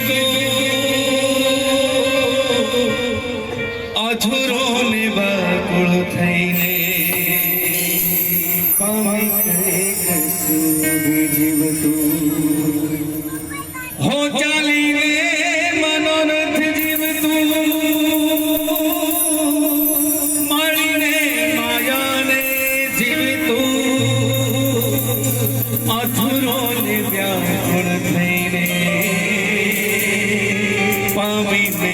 તો અધૂરો ને વાકુળ થઈને હો ચાલીને મનોરથ જીવતું મળીને માયાને જીવતું અધૂરો ને વ્યાકુળ થઈને પામીને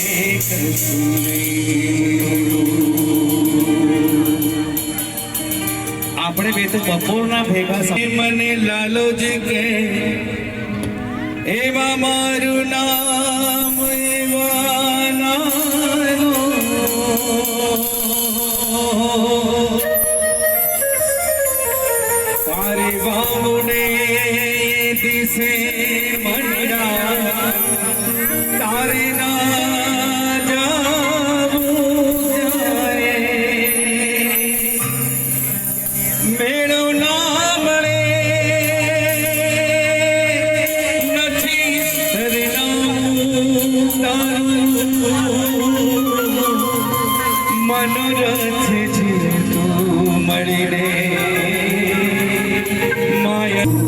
આપણે બે તો બપોરના ભેગા મને લાલો જ કે એવા મારું નામ એવા નાનો તારી વાવડે દિશે મળ્યા તારી ના જાવું જાય મેળો ના મળે નથી સરનામું તારું મનોરથ જીવતું મળીને માયા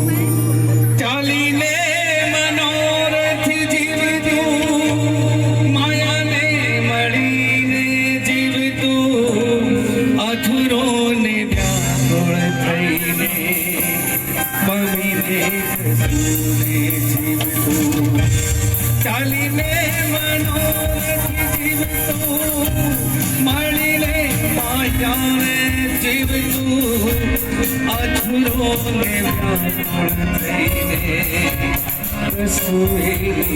ચાલીને મનોરથ જીવતું માયાને મળીને જીવતું અધૂરો ને વ્યાકુળ થઈને પમીને જીવતું ચાલીને મનોરથ જીવતું મળીને માયાને જીવતું અધૂરો ને વ્યાકુળ થઈને રસોઈ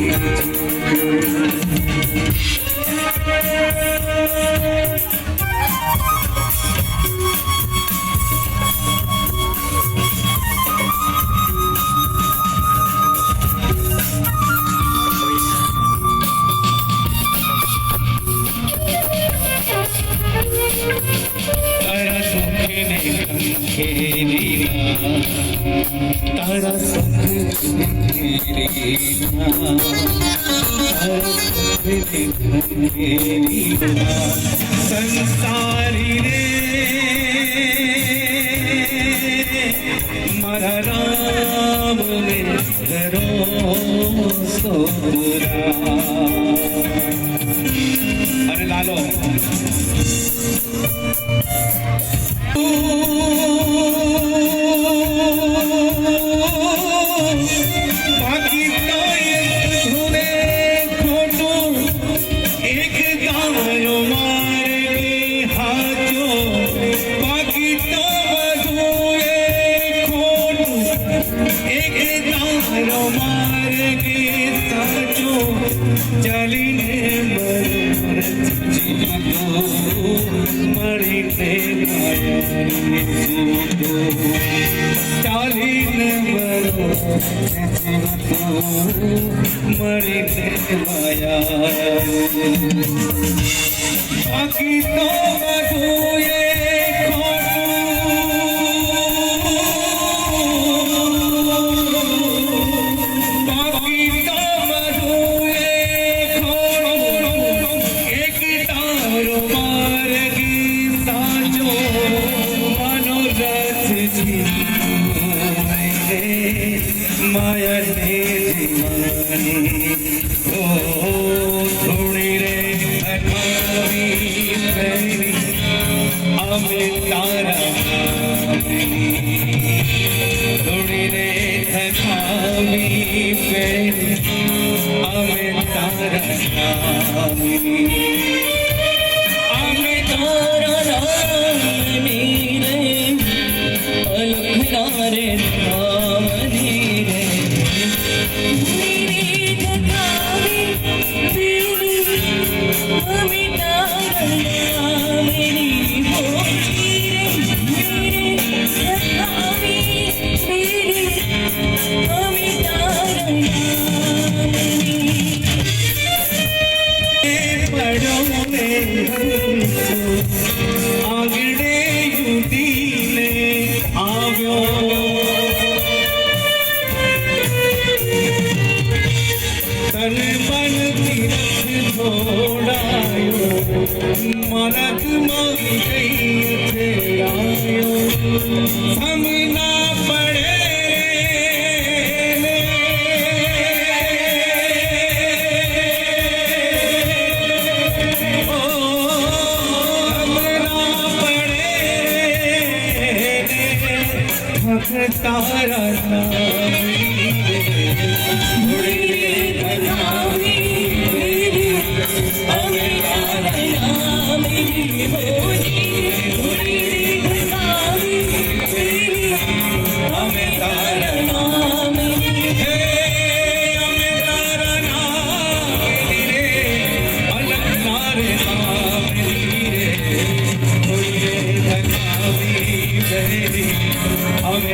તારા સુખને તારા સંસારી રે મારા રામ ને કરો સોરા અરે લાલો બાકી તો ધૂને ખોટું એક ગાયો મારે હાચો બાકી તો બધું ખોટું એક ગાયો મારે સાચો ચાલીને બરોબર મળીને ચાલીને મળીને માયા બાકી તો બધું માયા ને જીવણી ઓ થોડી રે અઠાવી પહેરી અમે તારા થોડી રે અઠાવી પહેરી અમે તારા અમે તારા રામની રે અલખના રે आगे તન મન તીરથ છોડાયો માર્ગમાં જઈ અથડાયો સમ ના પડે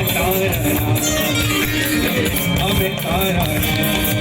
તારા અમે તારા